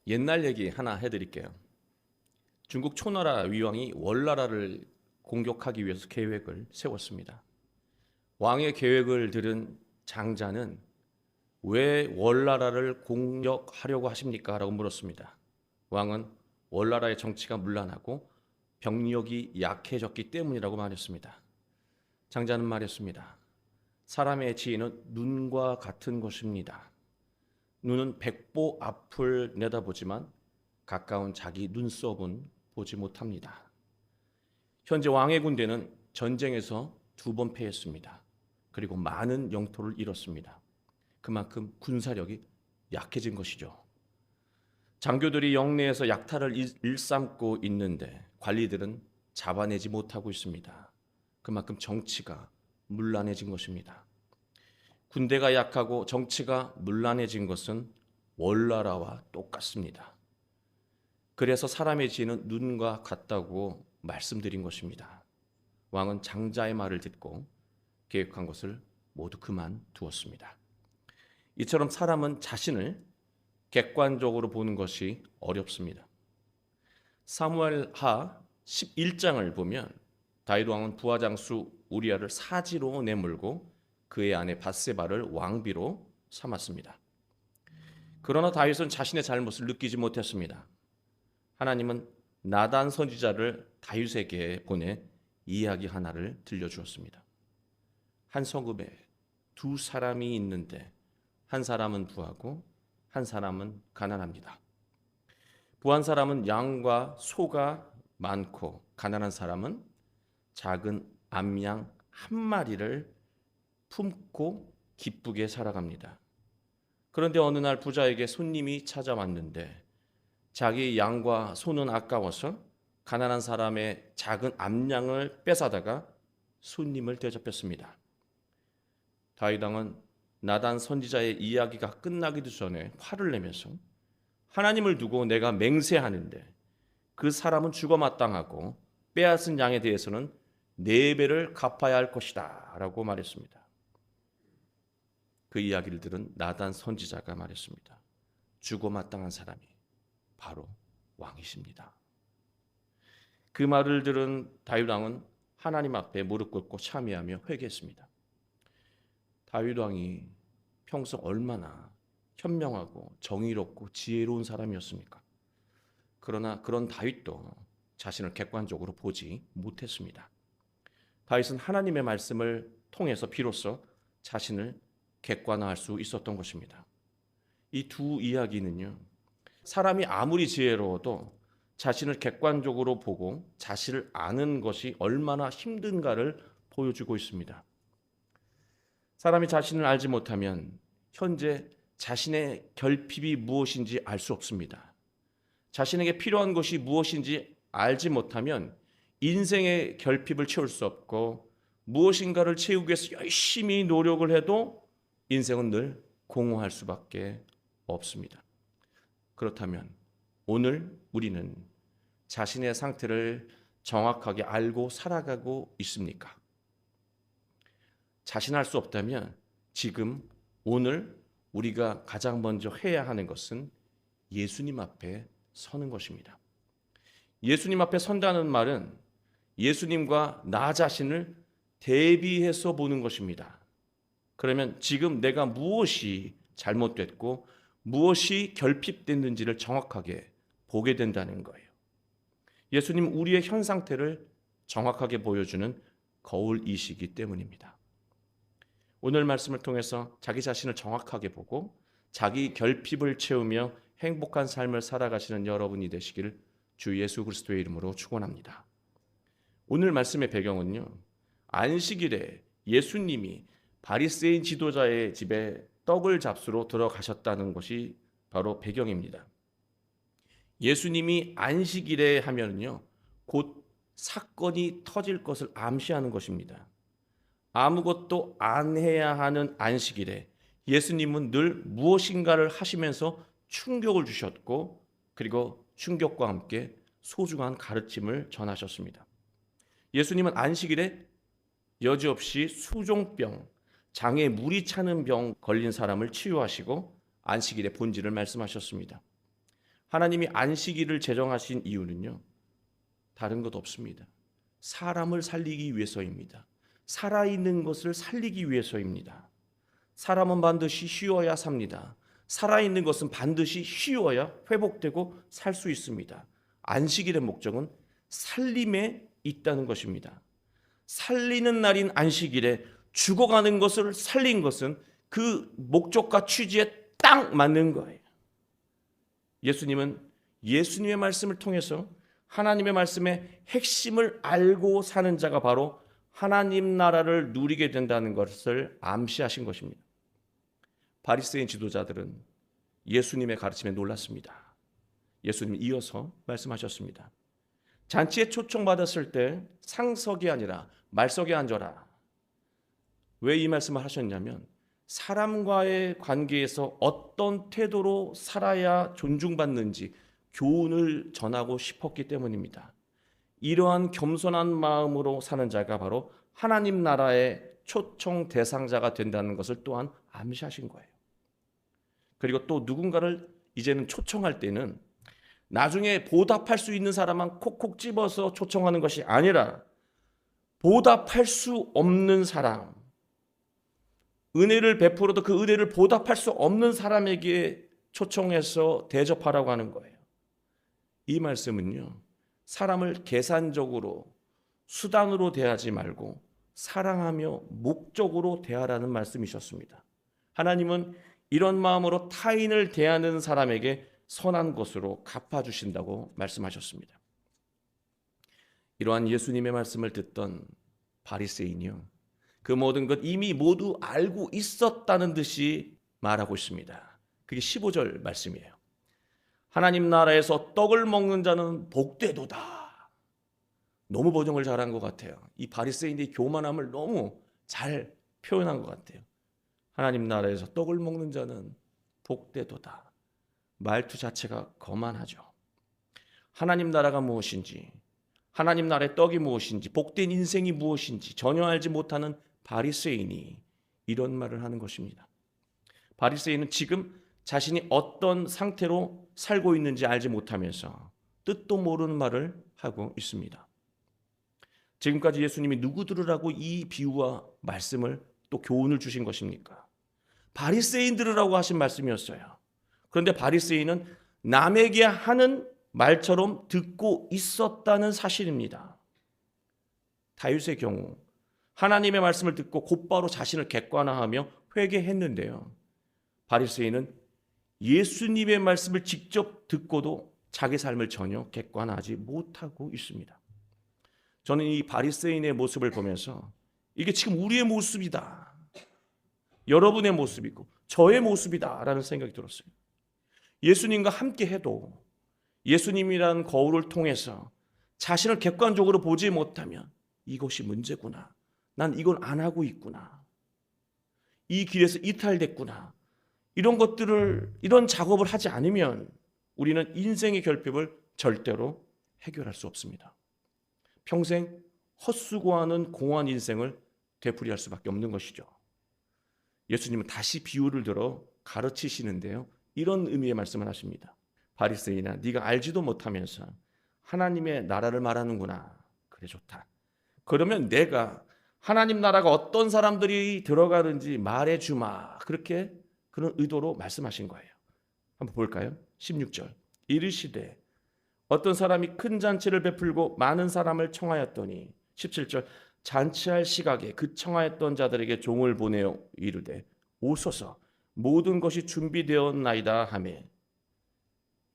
옛날 얘기 하나 해드릴게요. 중국 초나라 위왕이 월나라를 공격하기 위해서 계획을 세웠습니다. 왕의 계획을 들은 장자는 왜 월나라를 공격하려고 하십니까? 라고 물었습니다. 왕은 월나라의 정치가 문란하고 병력이 약해졌기 때문이라고 말했습니다. 장자는 말했습니다. 사람의 지혜는 눈과 같은 것입니다. 눈은 백보 앞을 내다보지만 가까운 자기 눈썹은 보지 못합니다. 현재 왕의 군대는 전쟁에서 2번 패했습니다. 그리고 많은 영토를 잃었습니다. 그만큼 군사력이 약해진 것이죠. 장교들이 영내에서 약탈을 일삼고 있는데 관리들은 잡아내지 못하고 있습니다. 그만큼 정치가 문란해진 것입니다. 군대가 약하고 정치가 문란해진 것은 월나라와 똑같습니다. 그래서 사람의 지혜는 눈과 같다고 말씀드린 것입니다. 왕은 장자의 말을 듣고 계획한 것을 모두 그만두었습니다. 이처럼 사람은 자신을 객관적으로 보는 것이 어렵습니다. 사무엘하 11장을 보면 다윗 왕은 부하장수 우리아를 사지로 내몰고 그의 아내 밧세바를 왕비로 삼았습니다. 그러나 다윗은 자신의 잘못을 느끼지 못했습니다. 하나님은 나단 선지자를 다윗에게 보내 이야기 하나를 들려주었습니다. 한 성읍에 2사람이 있는데 한 사람은 부하고 한 사람은 가난합니다. 부한 사람은 양과 소가 많고 가난한 사람은 작은 암양 한 마리를 품고 기쁘게 살아갑니다. 그런데 어느 날 부자에게 손님이 찾아왔는데 자기 양과 소는 아까워서 가난한 사람의 작은 암양을 뺏어다가 손님을 대접했습니다. 다윗 왕은 나단 선지자의 이야기가 끝나기도 전에 화를 내면서 하나님을 두고 내가 맹세하는데 그 사람은 죽어 마땅하고 빼앗은 양에 대해서는 4배를 갚아야 할 것이다 라고 말했습니다. 그 이야기를 들은 나단 선지자가 말했습니다. 죽어 마땅한 사람이 바로 왕이십니다. 그 말을 들은 다윗 왕은 하나님 앞에 무릎 꿇고 참회하며 회개했습니다. 다윗 왕이 평소 얼마나 현명하고 정의롭고 지혜로운 사람이었습니까? 그러나 그런 다윗도 자신을 객관적으로 보지 못했습니다. 다윗은 하나님의 말씀을 통해서 비로소 자신을 객관화할 수 있었던 것입니다. 이 두 이야기는요, 사람이 아무리 지혜로워도 자신을 객관적으로 보고 자신을 아는 것이 얼마나 힘든가를 보여주고 있습니다. 사람이 자신을 알지 못하면 현재 자신의 결핍이 무엇인지 알 수 없습니다. 자신에게 필요한 것이 무엇인지 알지 못하면 인생의 결핍을 채울 수 없고 무엇인가를 채우기 위해서 열심히 노력을 해도 인생은 늘 공허할 수밖에 없습니다. 그렇다면 오늘 우리는 자신의 상태를 정확하게 알고 살아가고 있습니까? 자신할 수 없다면 지금 오늘 우리가 가장 먼저 해야 하는 것은 예수님 앞에 서는 것입니다. 예수님 앞에 선다는 말은 예수님과 나 자신을 대비해서 보는 것입니다. 그러면 지금 내가 무엇이 잘못됐고 무엇이 결핍됐는지를 정확하게 보게 된다는 거예요. 예수님 우리의 현 상태를 정확하게 보여주는 거울이시기 때문입니다. 오늘 말씀을 통해서 자기 자신을 정확하게 보고 자기 결핍을 채우며 행복한 삶을 살아가시는 여러분이 되시기를 주 예수 그리스도의 이름으로 축원합니다. 오늘 말씀의 배경은요, 안식일에 예수님이 바리새인 지도자의 집에 떡을 잡수러 들어가셨다는 것이 바로 배경입니다. 예수님이 안식일에 하면요, 곧 사건이 터질 것을 암시하는 것입니다. 아무것도 안 해야 하는 안식일에 예수님은 늘 무엇인가를 하시면서 충격을 주셨고, 그리고 충격과 함께 소중한 가르침을 전하셨습니다. 예수님은 안식일에 여지없이 수종병, 장에 물이 차는 병 걸린 사람을 치유하시고 안식일의 본질을 말씀하셨습니다. 하나님이 안식일을 제정하신 이유는요, 다른 것 없습니다. 사람을 살리기 위해서입니다. 살아있는 것을 살리기 위해서입니다. 사람은 반드시 쉬어야 삽니다. 살아있는 것은 반드시 쉬어야 회복되고 살 수 있습니다. 안식일의 목적은 살림에 있다는 것입니다. 살리는 날인 안식일에 죽어가는 것을 살린 것은 그 목적과 취지에 딱 맞는 거예요. 예수님은 예수님의 말씀을 통해서 하나님의 말씀의 핵심을 알고 사는 자가 바로 하나님 나라를 누리게 된다는 것을 암시하신 것입니다. 바리새인 지도자들은 예수님의 가르침에 놀랐습니다. 예수님이 이어서 말씀하셨습니다. 잔치에 초청받았을 때 상석이 아니라 말석에 앉아라. 왜 이 말씀을 하셨냐면 사람과의 관계에서 어떤 태도로 살아야 존중받는지 교훈을 전하고 싶었기 때문입니다. 이러한 겸손한 마음으로 사는 자가 바로 하나님 나라의 초청 대상자가 된다는 것을 또한 암시하신 거예요. 그리고 또 누군가를 이제는 초청할 때는 나중에 보답할 수 있는 사람만 콕콕 집어서 초청하는 것이 아니라 보답할 수 없는 사람, 은혜를 베풀어도 그 은혜를 보답할 수 없는 사람에게 초청해서 대접하라고 하는 거예요. 이 말씀은요, 사람을 계산적으로 수단으로 대하지 말고 사랑하며 목적으로 대하라는 말씀이셨습니다. 하나님은 이런 마음으로 타인을 대하는 사람에게 선한 것으로 갚아주신다고 말씀하셨습니다. 이러한 예수님의 말씀을 듣던 바리새인이요, 그 모든 것 이미 모두 알고 있었다는 듯이 말하고 있습니다. 그게 15절 말씀이에요. 하나님 나라에서 떡을 먹는 자는 복되도다. 너무 번역을 잘한 것 같아요. 이 바리새인의 교만함을 너무 잘 표현한 것 같아요. 하나님 나라에서 떡을 먹는 자는 복되도다. 말투 자체가 거만하죠. 하나님 나라가 무엇인지, 하나님 나라의 떡이 무엇인지, 복된 인생이 무엇인지 전혀 알지 못하는 바리새인이 이런 말을 하는 것입니다. 바리새인은 지금 자신이 어떤 상태로 살고 있는지 알지 못하면서 뜻도 모르는 말을 하고 있습니다. 지금까지 예수님이 누구 들으라고 이 비유와 말씀을 또 교훈을 주신 것입니까? 바리새인 들으라고 하신 말씀이었어요. 그런데 바리새인은 남에게 하는 말처럼 듣고 있었다는 사실입니다. 다윗의 경우 하나님의 말씀을 듣고 곧바로 자신을 객관화하며 회개했는데요, 바리새인은 예수님의 말씀을 직접 듣고도 자기 삶을 전혀 객관화하지 못하고 있습니다. 저는 이 바리새인의 모습을 보면서 이게 지금 우리의 모습이다, 여러분의 모습이고 저의 모습이다라는 생각이 들었어요. 예수님과 함께 해도 예수님이라는 거울을 통해서 자신을 객관적으로 보지 못하면 이것이 문제구나, 난 이건 안 하고 있구나, 이 길에서 이탈됐구나, 이런 작업을 하지 않으면 우리는 인생의 결핍을 절대로 해결할 수 없습니다. 평생 헛수고하는 공허한 인생을 되풀이할 수밖에 없는 것이죠. 예수님은 다시 비유를 들어 가르치시는데요, 이런 의미의 말씀을 하십니다. 바리새인아, 네가 알지도 못하면서 하나님의 나라를 말하는구나. 그래, 좋다. 그러면 내가 하나님 나라가 어떤 사람들이 들어가는지 말해주마. 그렇게 그런 의도로 말씀하신 거예요. 한번 볼까요? 16절. 이르시되 어떤 사람이 큰 잔치를 베풀고 많은 사람을 청하였더니 17절. 잔치할 시각에 그 청하였던 자들에게 종을 보내어 이르되 오소서, 모든 것이 준비되었나이다 하매.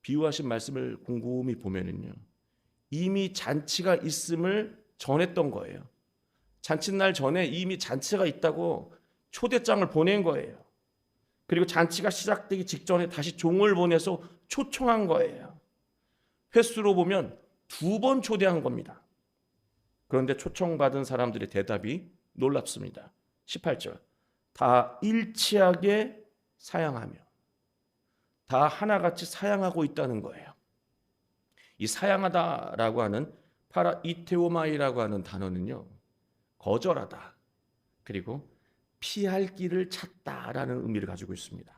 비유하신 말씀을 곰곰이 보면은요, 이미 잔치가 있음을 전했던 거예요. 잔칫날 전에 이미 잔치가 있다고 초대장을 보낸 거예요. 그리고 잔치가 시작되기 직전에 다시 종을 보내서 초청한 거예요. 횟수로 보면 2번 초대한 겁니다. 그런데 초청받은 사람들의 대답이 놀랍습니다. 18절. 다 일치하게 사양하며, 다 하나같이 사양하고 있다는 거예요. 이 사양하다라고 하는 파라이테오마이라고 하는 단어는요, 거절하다, 그리고 피할 길을 찾다라는 의미를 가지고 있습니다.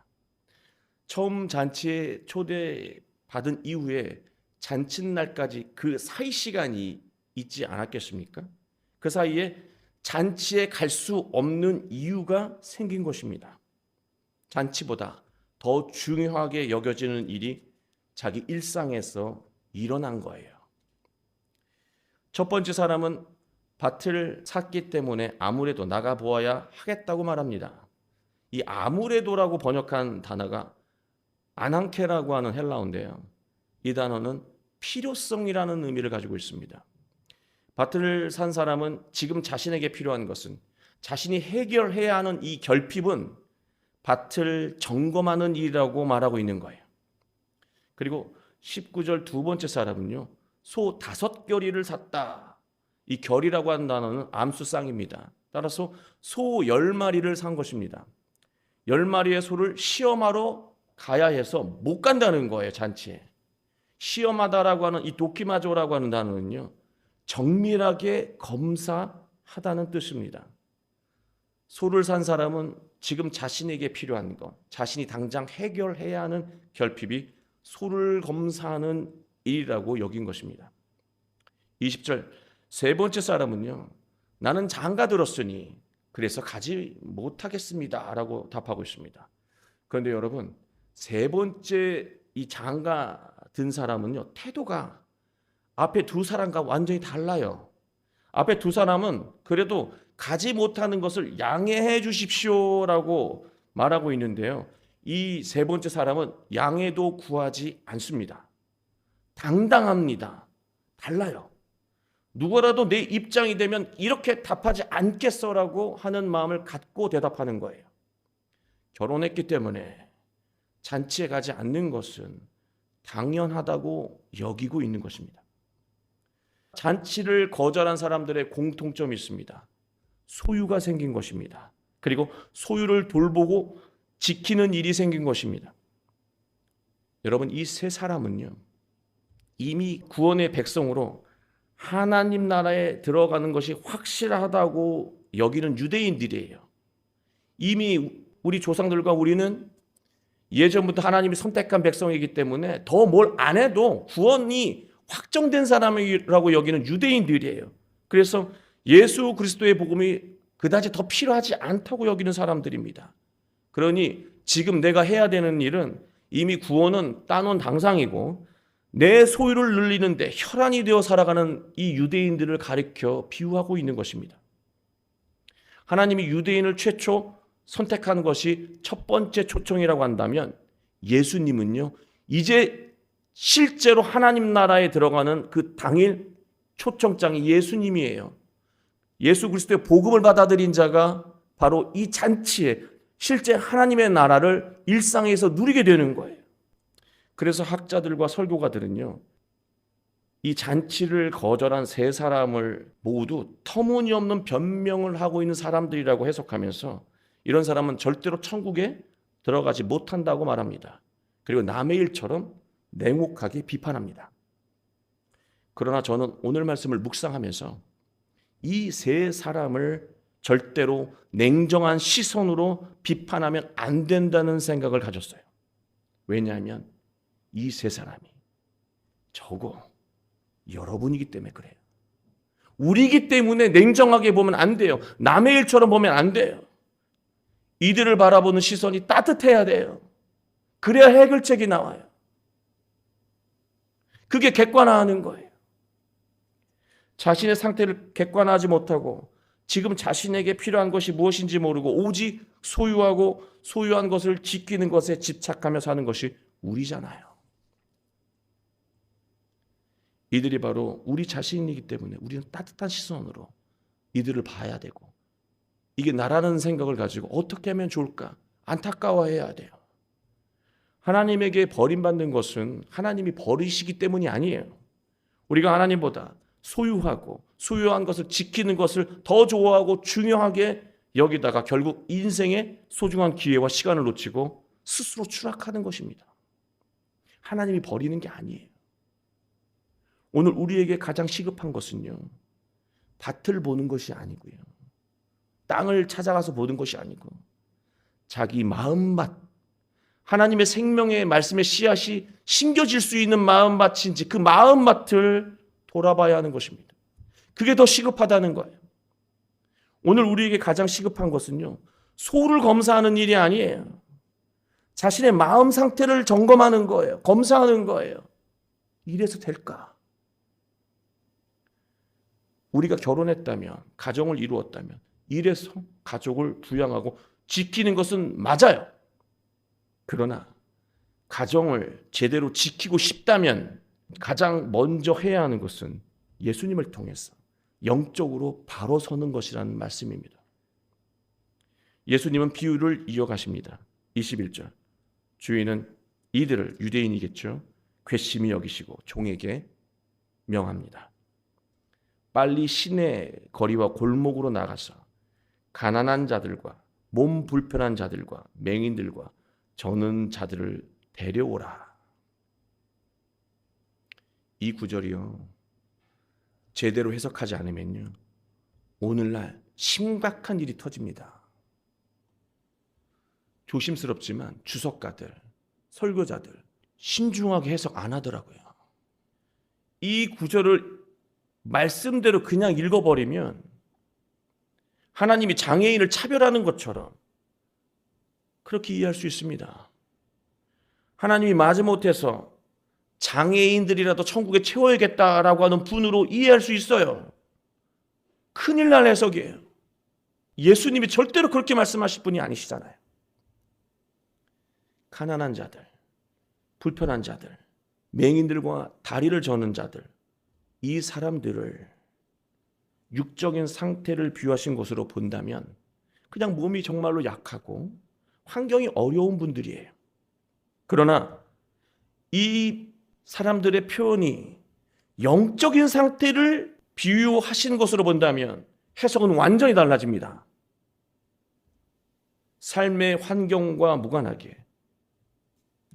처음 잔치에 초대 받은 이후에 잔칫날까지 그 사이 시간이 있지 않았겠습니까? 그 사이에 잔치에 갈 수 없는 이유가 생긴 것입니다. 잔치보다 더 중요하게 여겨지는 일이 자기 일상에서 일어난 거예요. 첫 번째 사람은 밭을 샀기 때문에 아무래도 나가보아야 하겠다고 말합니다. 이 아무래도라고 번역한 단어가 아난케라고 하는 헬라어인데요. 이 단어는 필요성이라는 의미를 가지고 있습니다. 밭을 산 사람은 지금 자신에게 필요한 것은, 자신이 해결해야 하는 이 결핍은 밭을 점검하는 일이라고 말하고 있는 거예요. 그리고 19절 두 번째 사람은요, 소 5겨리를 샀다. 이 겨리라고 하는 단어는 암수쌍입니다. 따라서 소 10마리를 산 것입니다. 10마리의 소를 시험하러 가야 해서 못 간다는 거예요, 잔치에. 시험하다라고 하는 이 도키마조라고 하는 단어는요, 정밀하게 검사하다는 뜻입니다. 소를 산 사람은 지금 자신에게 필요한 것, 자신이 당장 해결해야 하는 결핍이 소를 검사하는 일이라고 여긴 것입니다. 20절 세 번째 사람은요, 나는 장가 들었으니 그래서 가지 못하겠습니다 라고 답하고 있습니다. 그런데 여러분, 세 번째 이 장가 든 사람은요, 태도가 앞에 두 사람과 완전히 달라요. 앞에 두 사람은 그래도 가지 못하는 것을 양해해 주십시오라고 말하고 있는데요, 이 세 번째 사람은 양해도 구하지 않습니다. 당당합니다. 달라요. 누구라도 내 입장이 되면 이렇게 답하지 않겠어라고 하는 마음을 갖고 대답하는 거예요. 결혼했기 때문에 잔치에 가지 않는 것은 당연하다고 여기고 있는 것입니다. 잔치를 거절한 사람들의 공통점이 있습니다. 소유가 생긴 것입니다. 그리고 소유를 돌보고 지키는 일이 생긴 것입니다. 여러분, 이 세 사람은요, 이미 구원의 백성으로 하나님 나라에 들어가는 것이 확실하다고 여기는 유대인들이에요. 이미 우리 조상들과 우리는 예전부터 하나님이 선택한 백성이기 때문에 더 뭘 안 해도 구원이 확정된 사람이라고 여기는 유대인들이에요. 그래서 예수 그리스도의 복음이 그다지 더 필요하지 않다고 여기는 사람들입니다. 그러니 지금 내가 해야 되는 일은 이미 구원은 따놓은 당상이고 내 소유를 늘리는데 혈안이 되어 살아가는 이 유대인들을 가리켜 비유하고 있는 것입니다. 하나님이 유대인을 최초 선택한 것이 첫 번째 초청이라고 한다면, 예수님은요, 이제 실제로 하나님 나라에 들어가는 그 당일 초청장이 예수님이에요. 예수 그리스도의 복음을 받아들인 자가 바로 이 잔치에 실제 하나님의 나라를 일상에서 누리게 되는 거예요. 그래서 학자들과 설교가들은요, 이 잔치를 거절한 세 사람을 모두 터무니없는 변명을 하고 있는 사람들이라고 해석하면서 이런 사람은 절대로 천국에 들어가지 못한다고 말합니다. 그리고 남의 일처럼 냉혹하게 비판합니다. 그러나 저는 오늘 말씀을 묵상하면서 이 세 사람을 절대로 냉정한 시선으로 비판하면 안 된다는 생각을 가졌어요. 왜냐하면 이 세 사람이 저고 여러분이기 때문에 그래요. 우리이기 때문에 냉정하게 보면 안 돼요. 남의 일처럼 보면 안 돼요. 이들을 바라보는 시선이 따뜻해야 돼요. 그래야 해결책이 나와요. 그게 객관화하는 거예요. 자신의 상태를 객관화하지 못하고 지금 자신에게 필요한 것이 무엇인지 모르고 오직 소유하고 소유한 것을 지키는 것에 집착하며 사는 것이 우리잖아요. 이들이 바로 우리 자신이기 때문에 우리는 따뜻한 시선으로 이들을 봐야 되고, 이게 나라는 생각을 가지고 어떻게 하면 좋을까 안타까워해야 돼요. 하나님에게 버림받는 것은 하나님이 버리시기 때문이 아니에요. 우리가 하나님보다 소유하고 소유한 것을 지키는 것을 더 좋아하고 중요하게 여기다가 결국 인생의 소중한 기회와 시간을 놓치고 스스로 추락하는 것입니다. 하나님이 버리는 게 아니에요. 오늘 우리에게 가장 시급한 것은요, 밭을 보는 것이 아니고요, 땅을 찾아가서 보는 것이 아니고 자기 마음밭, 하나님의 생명의 말씀의 씨앗이 심겨질 수 있는 마음밭인지 그 마음밭을 돌아봐야 하는 것입니다. 그게 더 시급하다는 거예요. 오늘 우리에게 가장 시급한 것은요, 소를 검사하는 일이 아니에요. 자신의 마음 상태를 점검하는 거예요. 검사하는 거예요. 이래서 될까? 우리가 결혼했다면, 가정을 이루었다면 이래서 가족을 부양하고 지키는 것은 맞아요. 그러나 가정을 제대로 지키고 싶다면 가장 먼저 해야 하는 것은 예수님을 통해서 영적으로 바로 서는 것이라는 말씀입니다. 예수님은 비유를 이어가십니다. 21절. 주인은 이들을, 유대인이겠죠, 괘씸히 여기시고 종에게 명합니다. 빨리 시내 거리와 골목으로 나가서 가난한 자들과 몸 불편한 자들과 맹인들과 저는 자들을 데려오라. 이 구절이요, 제대로 해석하지 않으면요, 오늘날 심각한 일이 터집니다. 조심스럽지만 주석가들, 설교자들 신중하게 해석 안 하더라고요. 이 구절을 말씀대로 그냥 읽어버리면 하나님이 장애인을 차별하는 것처럼 그렇게 이해할 수 있습니다. 하나님이 마지못해서 장애인들이라도 천국에 채워야겠다라고 하는 분으로 이해할 수 있어요. 큰일 날 해석이에요. 예수님이 절대로 그렇게 말씀하실 분이 아니시잖아요. 가난한 자들, 불편한 자들, 맹인들과 다리를 저는 자들, 이 사람들을 육적인 상태를 비유하신 것으로 본다면 그냥 몸이 정말로 약하고 환경이 어려운 분들이에요. 그러나 이 사람들의 표현이 영적인 상태를 비유하신 것으로 본다면 해석은 완전히 달라집니다. 삶의 환경과 무관하게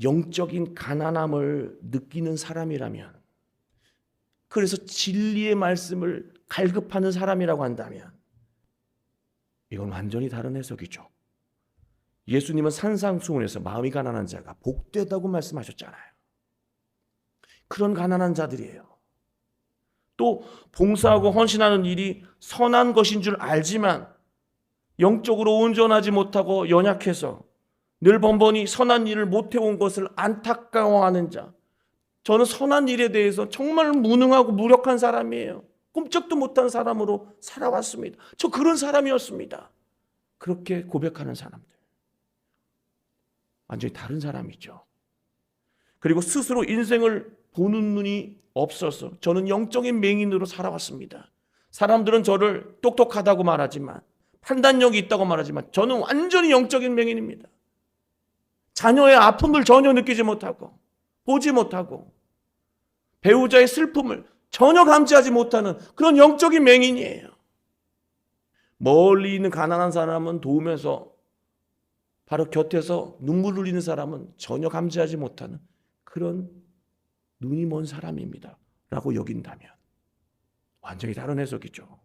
영적인 가난함을 느끼는 사람이라면, 그래서 진리의 말씀을 갈급하는 사람이라고 한다면 이건 완전히 다른 해석이죠. 예수님은 산상수훈에서 마음이 가난한 자가 복되다고 말씀하셨잖아요. 그런 가난한 자들이에요. 또 봉사하고 헌신하는 일이 선한 것인 줄 알지만 영적으로 온전하지 못하고 연약해서 늘 번번이 선한 일을 못해온 것을 안타까워하는 자, 저는 선한 일에 대해서 정말 무능하고 무력한 사람이에요. 꿈쩍도 못한 사람으로 살아왔습니다. 저 그런 사람이었습니다. 그렇게 고백하는 사람들, 완전히 다른 사람이죠. 그리고 스스로 인생을 보는 눈이 없어서 저는 영적인 맹인으로 살아왔습니다. 사람들은 저를 똑똑하다고 말하지만, 판단력이 있다고 말하지만 저는 완전히 영적인 맹인입니다. 자녀의 아픔을 전혀 느끼지 못하고 보지 못하고 배우자의 슬픔을 전혀 감지하지 못하는 그런 영적인 맹인이에요. 멀리 있는 가난한 사람은 도우면서 바로 곁에서 눈물 흘리는 사람은 전혀 감지하지 못하는 그런 눈이 먼 사람입니다 라고 여긴다면 완전히 다른 해석이죠.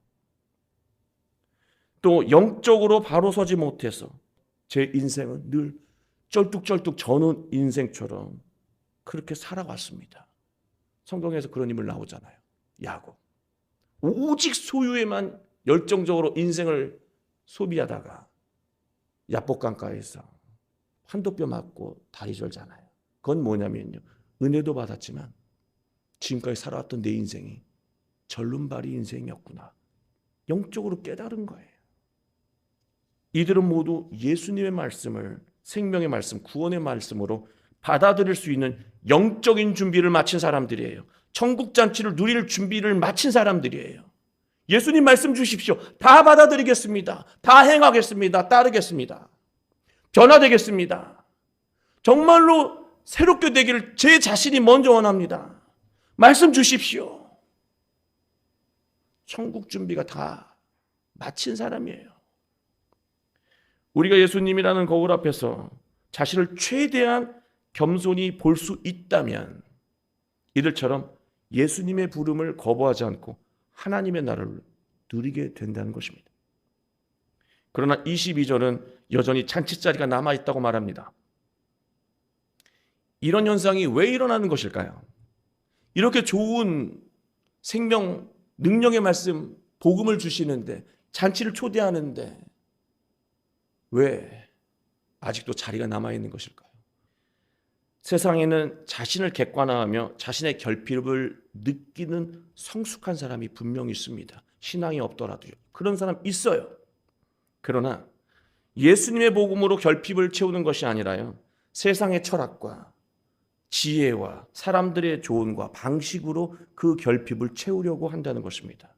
또 영적으로 바로 서지 못해서 제 인생은 늘 쩔뚝쩔뚝 저는 인생처럼 그렇게 살아왔습니다. 성경에서 그런 인물 나오잖아요. 야곱. 오직 소유에만 열정적으로 인생을 소비하다가 야복강가에서 환도뼈 맞고 다리 절잖아요. 그건 뭐냐면요, 은혜도 받았지만 지금까지 살아왔던 내 인생이 절름발이 인생이었구나, 영적으로 깨달은 거예요. 이들은 모두 예수님의 말씀을 생명의 말씀, 구원의 말씀으로 받아들일 수 있는 영적인 준비를 마친 사람들이에요. 천국 잔치를 누릴 준비를 마친 사람들이에요. 예수님 말씀 주십시오. 다 받아들이겠습니다. 다 행하겠습니다. 따르겠습니다. 변화되겠습니다. 정말로 새롭게 되기를 제 자신이 먼저 원합니다. 말씀 주십시오. 천국 준비가 다 마친 사람이에요. 우리가 예수님이라는 거울 앞에서 자신을 최대한 겸손히 볼 수 있다면 이들처럼 예수님의 부름을 거부하지 않고 하나님의 나라를 누리게 된다는 것입니다. 그러나 22절은 여전히 잔치자리가 남아있다고 말합니다. 이런 현상이 왜 일어나는 것일까요? 이렇게 좋은 생명, 능력의 말씀, 복음을 주시는데, 잔치를 초대하는데 왜 아직도 자리가 남아있는 것일까요? 세상에는 자신을 객관화하며 자신의 결핍을 느끼는 성숙한 사람이 분명히 있습니다. 신앙이 없더라도요. 그런 사람 있어요. 그러나 예수님의 복음으로 결핍을 채우는 것이 아니라요, 세상의 철학과 지혜와 사람들의 조언과 방식으로 그 결핍을 채우려고 한다는 것입니다.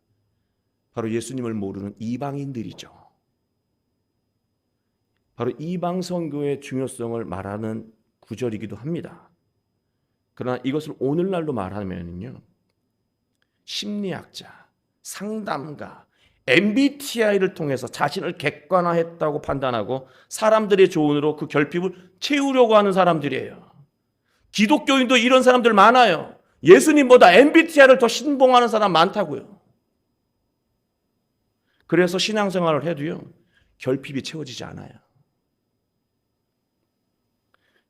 바로 예수님을 모르는 이방인들이죠. 바로 이방 선교의 중요성을 말하는 구절이기도 합니다. 그러나 이것을 오늘날로 말하면요, 심리학자, 상담가, MBTI를 통해서 자신을 객관화했다고 판단하고 사람들의 조언으로 그 결핍을 채우려고 하는 사람들이에요. 기독교인도 이런 사람들 많아요. 예수님보다 MBTI를 더 신봉하는 사람 많다고요. 그래서 신앙생활을 해도요, 결핍이 채워지지 않아요.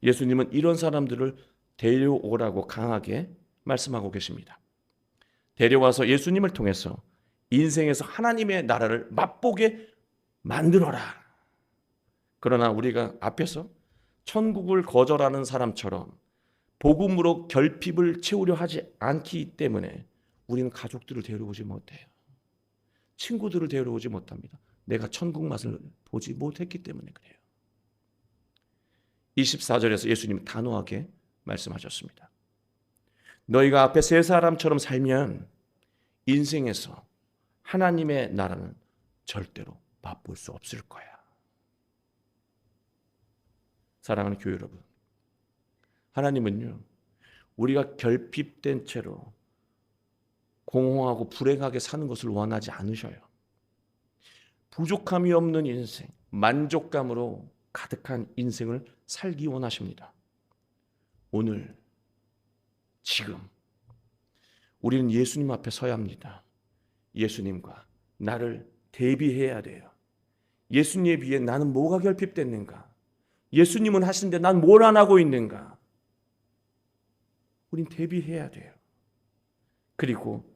예수님은 이런 사람들을 데려오라고 강하게 말씀하고 계십니다. 데려와서 예수님을 통해서 인생에서 하나님의 나라를 맛보게 만들어라. 그러나 우리가 앞에서 천국을 거절하는 사람처럼 복음으로 결핍을 채우려 하지 않기 때문에 우리는 가족들을 데려오지 못해요. 친구들을 데려오지 못합니다. 내가 천국 맛을 보지 못했기 때문에 그래요. 24절에서 예수님은 단호하게 말씀하셨습니다. 너희가 앞에 세 사람처럼 살면 인생에서 하나님의 나라는 절대로 맛볼 수 없을 거야. 사랑하는 교회 여러분, 하나님은요, 우리가 결핍된 채로 공허하고 불행하게 사는 것을 원하지 않으셔요. 부족함이 없는 인생, 만족감으로 가득한 인생을 살기 원하십니다. 오늘, 지금 우리는 예수님 앞에 서야 합니다. 예수님과 나를 대비해야 돼요. 예수님에 비해 나는 뭐가 결핍됐는가? 예수님은 하시는데 난 뭘 안 하고 있는가? 우린 대비해야 돼요. 그리고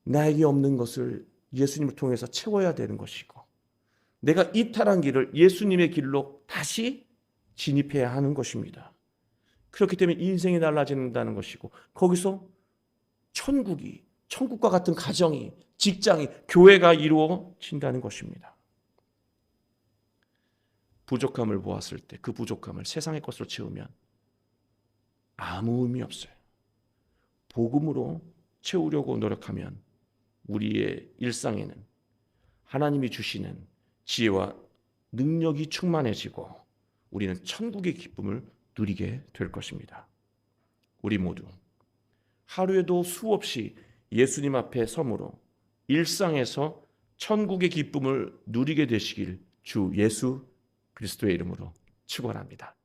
나에게 없는 것을 예수님을 통해서 채워야 되는 것이고, 내가 이탈한 길을 예수님의 길로 다시 진입해야 하는 것입니다. 그렇기 때문에 인생이 달라진다는 것이고, 거기서 천국과 같은 가정이, 직장이, 교회가 이루어진다는 것입니다. 부족함을 보았을 때 그 부족함을 세상의 것으로 채우면 아무 의미 없어요. 복음으로 채우려고 노력하면 우리의 일상에는 하나님이 주시는 지혜와 능력이 충만해지고 우리는 천국의 기쁨을 누리게 될 것입니다. 우리 모두 하루에도 수없이 예수님 앞에 섬으로 일상에서 천국의 기쁨을 누리게 되시길 주 예수 그리스도의 이름으로 축원합니다.